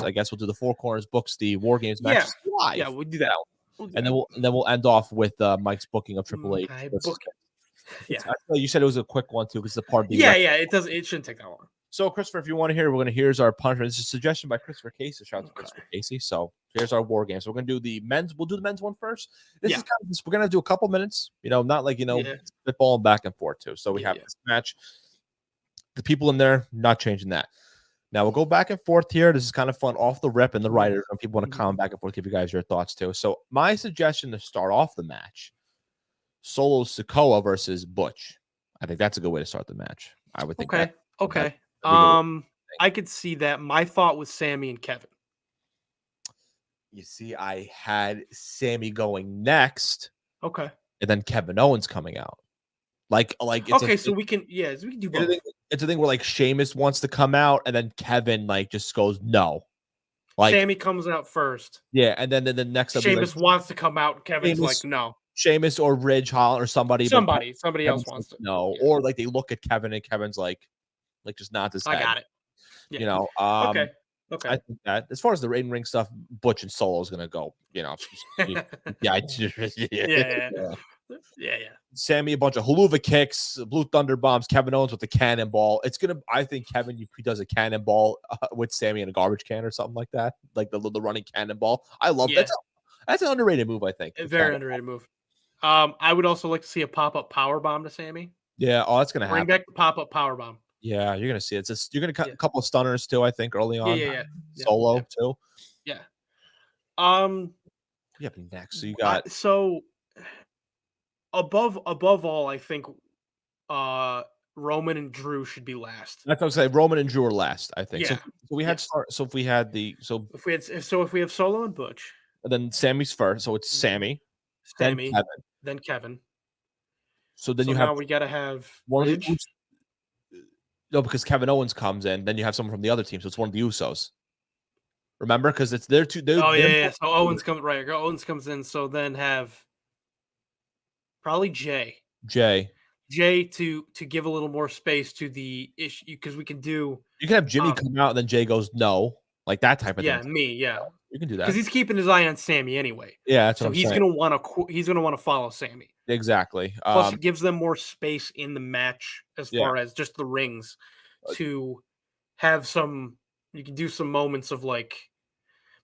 I guess we'll do the Four Corners books, the War Games matches live. Yeah, we'll do that. And then we'll end off with Mike's booking of Triple H. Yeah, you said it was a quick one too because the part B. Yeah, it does. It shouldn't take that long. So, Christopher, if you want to hear, here's our punishment. This is a suggestion by Christopher Casey. Shout out to Christopher Casey. So, here's our War Games. So we're gonna do the men's. We'll do the men's one first. This is we're gonna do a couple minutes. Not like spitballing back and forth too. So we have this match. The people in there, not changing that. Now we'll go back and forth here. This is kind of fun off the rip, and the writers and people want to comment back and forth. Give you guys your thoughts too. So my suggestion to start off the match: Solo Sikoa versus Butch. I think that's a good way to start the match. I would think. Okay. I could see that. My thought was Sammy and Kevin. You see, I had Sammy going next. Okay. And then Kevin Owens coming out. Like it's so we can do both. It's a thing where like Sheamus wants to come out and then Kevin just goes no. Like Sammy comes out first. Yeah, and then the next Sheamus wants to come out, Kevin's like no. Sheamus or Ridge Holland or somebody else wants to. No. Yeah. Or like they look at Kevin and Kevin's like just not this guy. I got it. Yeah. Okay. I think that as far as the ring stuff, Butch and Solo is gonna go. Yeah. Sammy, a bunch of haluva kicks, blue thunder bombs. Kevin Owens with the cannonball. I think Kevin, he does a cannonball with Sammy in a garbage can or something like that, like the running cannonball. I love that. That's an underrated move. I think a very underrated move. I would also like to see a pop-up power bomb to Sammy. Yeah. Oh, that's gonna happen. Bring back the pop-up power bomb. Yeah, you're gonna see it. You're gonna cut a couple of stunners too. I think early on. Yeah. Solo too. Yeah. Next, so you got above all, I think Roman and Drew should be last. That's what I was saying. Roman and Drew are last. I think. Yeah. So we had if we have Solo and Butch, and then Sammy's first. So it's Sammy, then Kevin. So then now we gotta have one of the. No, because Kevin Owens comes in, then you have someone from the other team, so it's one of the Usos. Remember, because it's their two. So Owens comes right. Owens comes in, so then have probably Jay to give a little more space to the issue because we can do. You can have Jimmy come out, and then Jay goes no, like that type of thing. Yeah, you can do that because he's keeping his eye on Sammy anyway. Yeah, that's what he's saying. gonna want to. He's gonna want to follow Sammy. Exactly. Plus, it gives them more space in the match as far as just the rings to have some. You can do some moments of like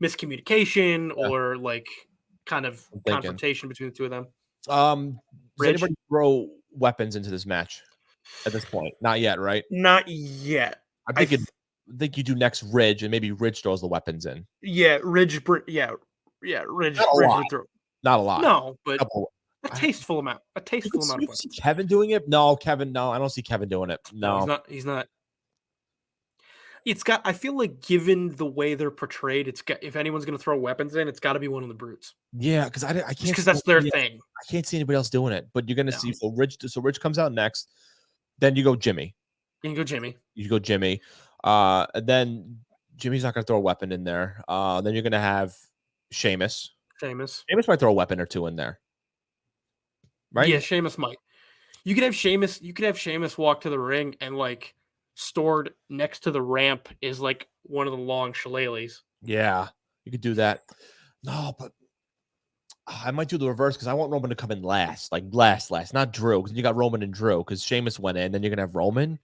miscommunication or like kind of confrontation between the two of them. Does anybody throw weapons into this match at this point? Not yet, right? Not yet. I think you do next Ridge, and maybe Ridge throws the weapons in. Yeah, Ridge. Ridge. Not a lot. No, but a tasteful amount. A tasteful amount of weapons. Kevin doing it? No, Kevin. No, I don't see Kevin doing it. No, he's not. It's got. I feel like, given the way they're portrayed, it's got. If anyone's going to throw weapons in, it's got to be one of the Brutes. Yeah, because I can't. Because that's their thing. I can't see anybody else doing it. But you're going to see. So Ridge comes out next. Then you go Jimmy. You go Jimmy. And then Jimmy's not going to throw a weapon in there. Then you're going to have Sheamus. Sheamus might throw a weapon or two in there. Right? Yeah, Sheamus might. You could have Sheamus walk to the ring and like stored next to the ramp is like one of the long shillelaghs. Yeah, you could do that. No, but I might do the reverse because I want Roman to come in last, like last, not Drew. Because you got Roman and Drew because Sheamus went in, then you're gonna have Roman.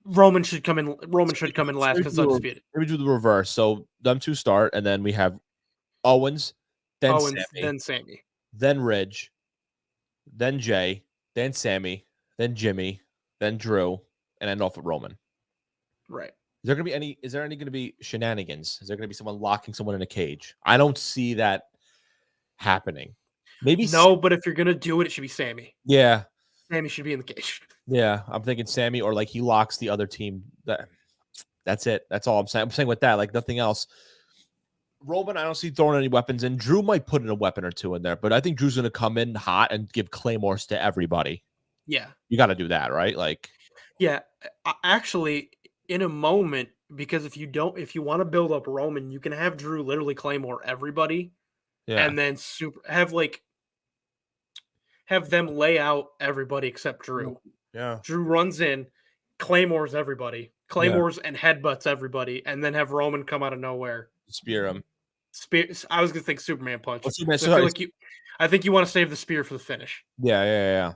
Roman should come in last because undisputed. Maybe do the reverse. So them two start, and then we have Owens, then Sammy, then Ridge, then Jay, then Sammy, then Jimmy, then Drew, and end off with Roman. Right. Is there any going to be shenanigans? Is there going to be someone locking someone in a cage? I don't see that happening. Maybe no, but if you're going to do it, it should be Sammy. Yeah. Sammy should be in the cage. Yeah, I'm thinking Sammy, or like he locks the other team. That's it. That's all I'm saying. I'm saying with that, like nothing else. Roman, I don't see throwing any weapons in. Drew might put in a weapon or two in there, but I think Drew's going to come in hot and give claymores to everybody. Yeah. You got to do that, right? Like, yeah, actually, in a moment, because if you want to build up Roman, you can have Drew literally claymore everybody. Yeah. And then have them lay out everybody except Drew. Yeah. Drew runs in, claymores everybody, Claymores and headbutts everybody, and then have Roman come out of nowhere. Spear him. I was gonna think Superman punch. Superman, I think you want to save the spear for the finish. Yeah.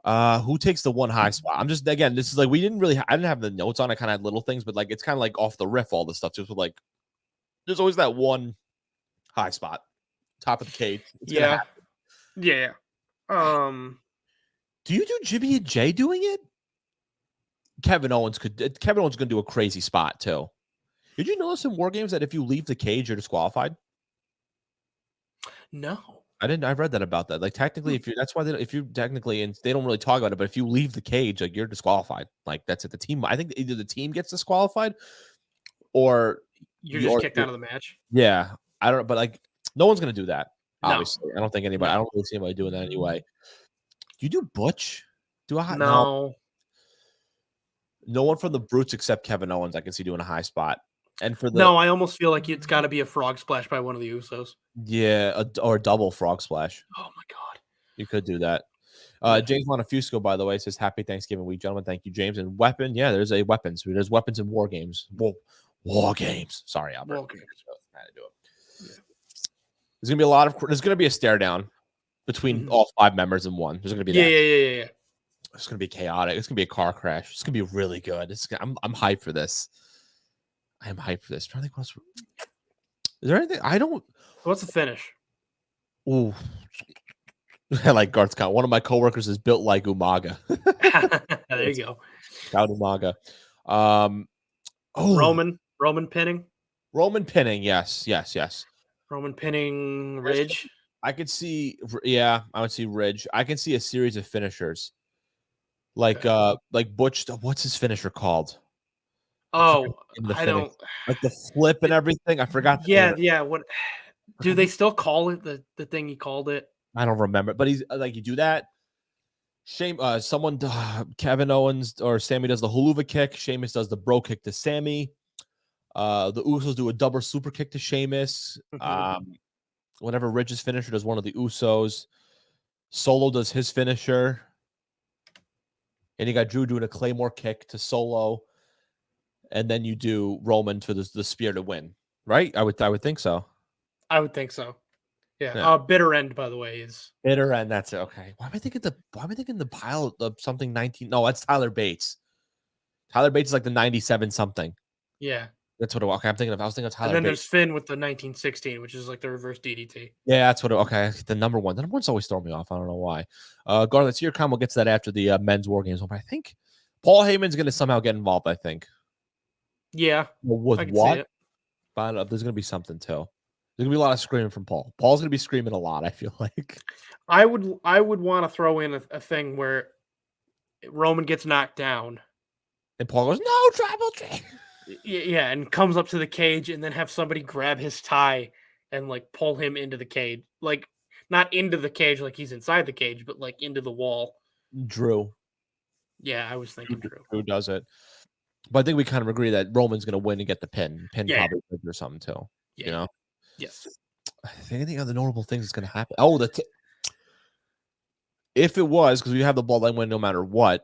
Who takes the one high spot? I'm just, again, this is like, I didn't have the notes on. I kind of had little things, but like it's kind of like off the riff, all this stuff. Just with like, there's always that one high spot, top of the cage. Yeah. Do you do Jimmy and Jay doing it? Kevin Owens gonna do a crazy spot too. Did you notice in War Games that if you leave the cage, you're disqualified? No. I didn't. I read that about that. Like technically, and they don't really talk about it, but if you leave the cage, like you're disqualified. Like that's it. The team. I think either the team gets disqualified, or you're just kicked out of the match. Yeah, I don't. But like, no one's gonna do that. Obviously, no. I don't think anybody. I don't really see anybody doing that anyway. Do you do Butch? No. No one from the Brutes except Kevin Owens I can see doing a high spot. And I almost feel like it's got to be a frog splash by one of the Usos. Yeah, or a double frog splash. Oh my god, you could do that. James Montefiusco, by the way, says Happy Thanksgiving week, gentlemen. Thank you, James. And weapon, yeah, there's weapons. There's weapons in War Games. War Games. Sorry, Albert. War Games. I had to do it. Yeah. There's gonna be there's gonna be a stare down between all 5 members in one. There's gonna be that. Yeah. It's gonna be chaotic. It's gonna be a car crash. It's gonna be really good. I'm hyped for this. I am hyped for this. I'm trying to think what's. Is there anything I don't? What's the finish? Ooh, I like Garth's count. One of my coworkers is built like Umaga. There you go. Count Umaga. Roman pinning. Roman pinning. Yes. Roman pinning Ridge. I could see. Yeah, I would see Ridge. I can see a series of finishers. Like Butch. What's his finisher called? Oh, I don't like the flip and everything. I forgot. Yeah. What do they still call it? The thing he called it. I don't remember, but he's like, you do that. Kevin Owens or Sammy does the Huluva kick. Sheamus does the bro kick to Sammy. The Usos do a double super kick to Sheamus. Whenever Ridge's finisher does one of the Usos. Solo does his finisher. And you got Drew doing a Claymore kick to Solo. And then you do Roman for the spear to win, right? I would think so. I would think so. Yeah. Bitter End, by the way, is Bitter End. That's it. Okay. Why am I thinking the pile of something 19? No, that's Tyler Bates. Tyler Bates is like the 97 something. Yeah. That's what. Okay, I was thinking of Tyler. And then there's Finn with the 1916, which is like the reverse DDT. Yeah, that's what. Okay, the number one. The number one's always throwing me off. I don't know why. Garth, let's see your comment. We'll get to that after the men's War Games. But I think Paul Heyman's going to somehow get involved. I think. Yeah. With what? There's going to be something too. There's going to be a lot of screaming from Paul. Paul's going to be screaming a lot, I feel like. I would want to throw in a thing where Roman gets knocked down. And Paul goes, no, Tribal Chief. Yeah, and comes up to the cage and then have somebody grab his tie and like pull him into the cage. Like not into the cage like he's inside the cage, but like into the wall. Drew. Yeah, I was thinking Drew. Drew does it. But I think we kind of agree that Roman's going to win and get the pin. Probably or something too. Yeah. You know? Yes. I think anything other notable things that's going to happen. Oh, if it was, because we have the bloodline win no matter what,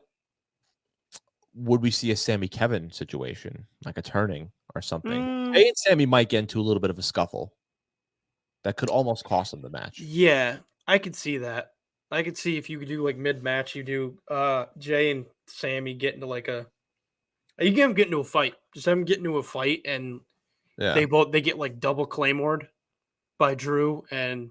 would we see a Sammy Kevin situation, like a turning or something? Jay and Sammy might get into a little bit of a scuffle that could almost cost them the match. Yeah, I could see that. I could see if you could do like mid-match, you do Jay and Sammy get into like you get them get into a fight. Just have them get into a fight, and they get like double claymored by Drew, and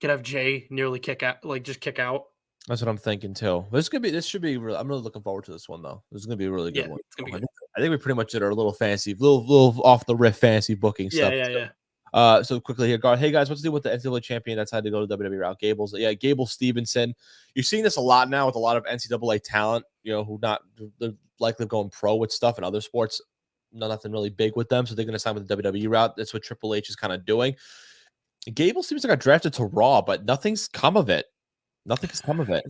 could have Jay nearly kick out, like just kick out. That's what I'm thinking too. This should be. I'm really looking forward to this one though. This is gonna be a really good one. It's gonna be good. I think we pretty much did our little off the riff fancy booking stuff. Yeah. So quickly here, Garth. Hey guys, what's the deal with the NCAA champion that's had to go to WWE route? Gables. Yeah, Gable Stevenson. You're seeing this a lot now with a lot of NCAA talent. You know, they're likely going pro with stuff in other sports. Nothing really big with them, so they're going to sign with the WWE route. That's what Triple H is kind of doing. Gable seems like got drafted to Raw, but nothing's come of it. Nothing's come of it.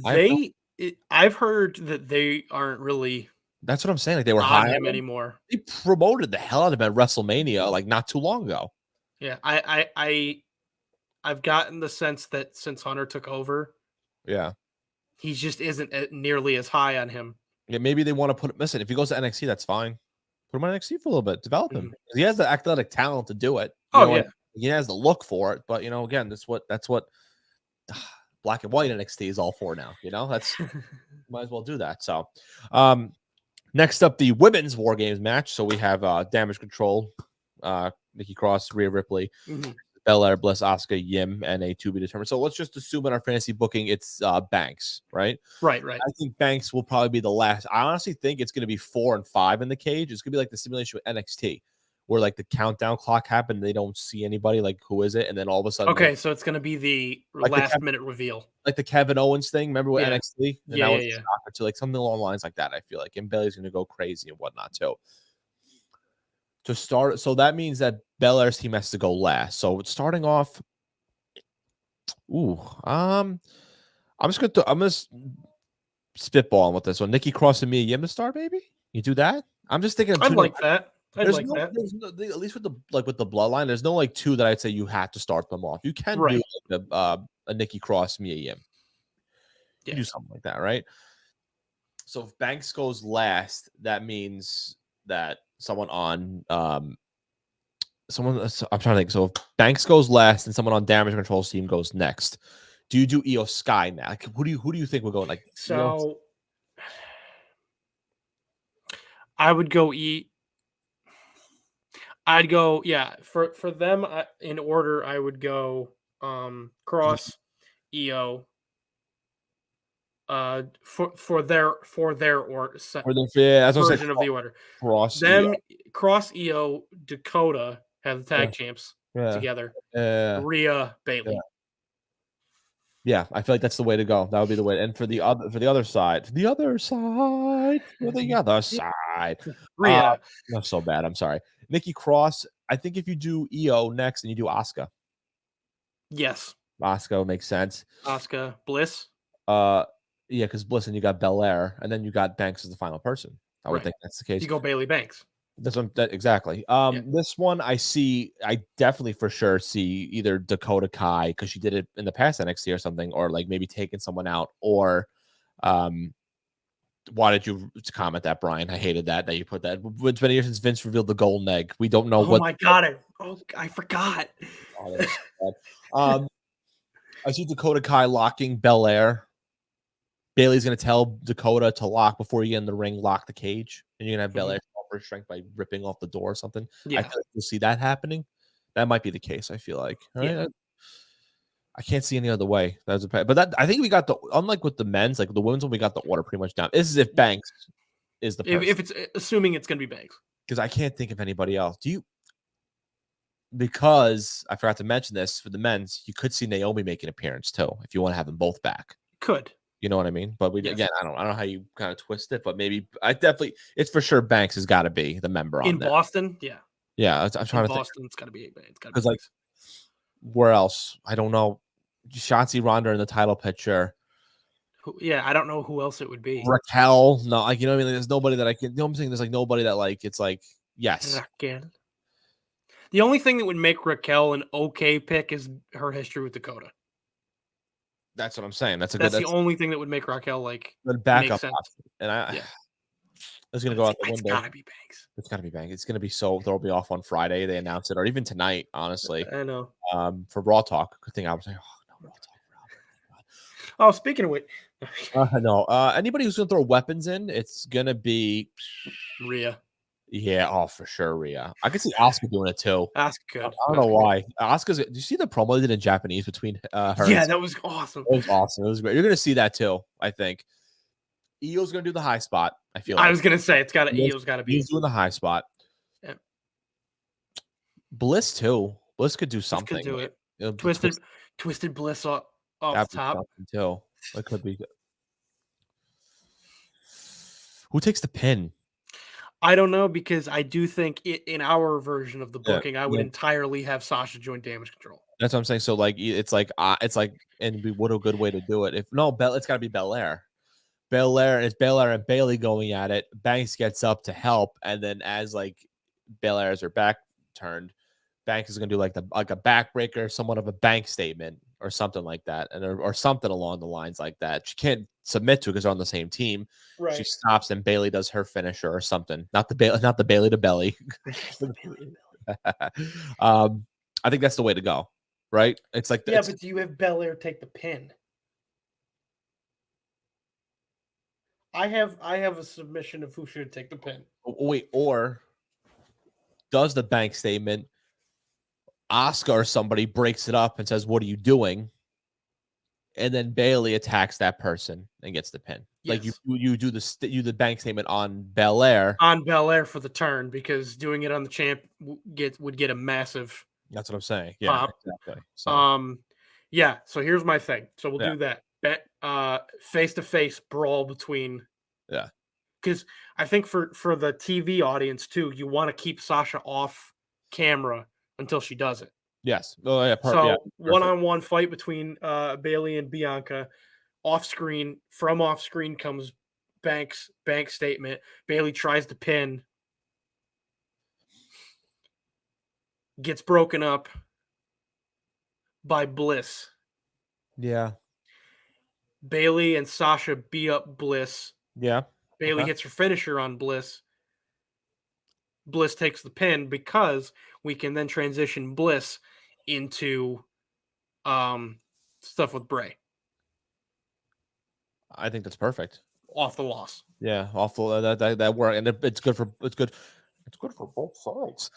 I've heard that they aren't really. That's what I'm saying. Like they were on him anymore. They promoted the hell out of him at WrestleMania like not too long ago. Yeah, I've gotten the sense that since Hunter took over, yeah, he just isn't nearly as high on him. Yeah, maybe they want to put. Listen, if he goes to NXT, that's fine. Put him on NXT for a little bit, develop him. He has the athletic talent to do it. He has the look for it. But again, that's what black and white NXT is all for now. That's might as well do that. So, next up, the women's War Games match. So we have Damage Control, Nikki Cross, Rhea Ripley, Belair, Bliss, Asuka, Yim, and a to be determined. So let's just assume in our fantasy booking it's Banks, right? Right. I think Banks will probably be the last. I honestly think it's going to be 4 and 5 in the cage. It's going to be like the simulation with NXT, where like the countdown clock happened, they don't see anybody, like who is it, and then all of a sudden, okay, so it's going to be the last minute reveal, like the Kevin Owens thing. Remember with NXT? And yeah. To like something along the lines like that. I feel like, and Bailey's going to go crazy and whatnot too. To start, so that means that Belair's team has to go last. So starting off, I'm gonna spitball with this one. Nikki Cross and Mia Yim to start, baby. You do that? I'm just thinking. I'd like that. There's no, at least with the bloodline, there's no like 2 that I'd say you have to start them off. You can do like a Nikki Cross, Mia Yim. You do something like that, right? So if Banks goes last, that means that someone on I'm trying to think. So if Banks goes last and someone on Damage Control's team goes next, do you do Io Sky now? Like, who do you think will go like? So I would go I'd go for them in order. I would go Cross, Io. For their version of the order. Cross, Io, Dakota have the tag champs together. Rhea, Bailey. Yeah, I feel like that's the way to go. That would be the way. And for the other side, Rhea. Not so bad. I'm sorry, Nikki Cross. I think if you do Io next and you do Asuka. Yes, Asuka makes sense. Asuka, Bliss. Yeah, because Bliss and you got Belair, and then you got Banks as the final person. I would think that's the case. You go Bailey Banks. That's exactly. This one I definitely for sure see either Dakota Kai because she did it in the past NXT or something, or like maybe taking someone out, or why did you comment that, Brian? I hated that you put that. It's been a year since Vince revealed the golden egg. We don't know what. Oh my god! I forgot. I see Dakota Kai locking Belair. Bailey's going to tell Dakota to lock before you get in the ring, lock the cage, and you're going to have Belair offer strength by ripping off the door or something. Yeah. I feel like you'll see that happening. That might be the case, I feel like. Right? I can't see any other way. But I think we got unlike with the men's, like the women's one, we got the order pretty much down. This is if Banks is the person. If it's assuming it's going to be Banks. Because I can't think of anybody else. Because I forgot to mention this, for the men's, you could see Naomi make an appearance too, if you want to have them both back. Could. You know what I mean? But again, I don't know how you kind of twist it, but maybe it's for sure Banks has got to be the member on in there. Boston. Yeah. I'm trying to think. Boston, it's got to be because like where else? I don't know. Shotzi Ronda in the title picture. I don't know who else it would be. Raquel, no, like you know what I mean. There's nobody that I can. You know what I'm saying? There's like nobody that like it's like yes. Raquel. The only thing that would make Raquel an okay pick is her history with Dakota. That's what I'm saying. That's the only thing that would make Raquel like backup option. And it's gonna go out the window. It's gotta be Banks. It's gotta be Banks. It's gonna be they'll be off on Friday. They announced it, or even tonight. Honestly, I know. For Raw Talk, good thing I was like, Raw Talk. Oh, speaking of which, no. Anybody who's gonna throw weapons in, it's gonna be Rhea. Yeah, for sure, Rhea. I can see Asuka doing it too. Asuka. I don't know why. Asuka's. Do you see the promo they did in Japanese between her? Yeah, that was awesome. It was awesome. It was great. You're gonna see that too. I think. Io's gonna do the high spot. I feel. I was gonna say Io's got to be. He's doing the high spot. Yeah. Bliss too. Bliss could do something. Could do it. Twisted Bliss off the top too. That could be good. Who takes the pin? I don't know, because I do think in our version of the booking, I would entirely have Sasha join Damage Control. That's what I'm saying. So like it's like, and what a good way to do it. It's got to be Belair. It's Belair and Bailey going at it. Banks gets up to help, and then as like Belair has her back turned, Banks is gonna do like a backbreaker, somewhat of a bank statement or something like that, or something along the lines like that. She can't submit to because they're on the same team. Right. She stops and Bailey does her finisher or something. Not the Bailey to belly. I think that's the way to go, right? It's like but do you have Belair take the pin? I have a submission of who should take the pin. Wait, or does the bank statement? Asuka or somebody breaks it up and says, "What are you doing?" And then Bailey attacks that person and gets the pin. Yes. Like you do the bank statement on Belair for the turn, because doing it on the champ would get a massive. That's what I'm saying. Yeah, pop. exactly. So. Yeah. So here's my thing. So we'll do that. Face-to-face brawl between. Yeah. Because I think for the TV audience too, you want to keep Sasha off camera until she does it. Yes. Oh yeah. One-on-one fight between Bailey and Bianca. Off screen comes Bank's bank statement. Bailey tries to pin, gets broken up by Bliss. Yeah. Bailey and Sasha beat up Bliss. Yeah. Bailey hits her finisher on Bliss. Bliss takes the pin, because we can then transition Bliss into stuff with Bray. I think that's perfect. Off the loss. Yeah, awful. That work, and it's good for both sides.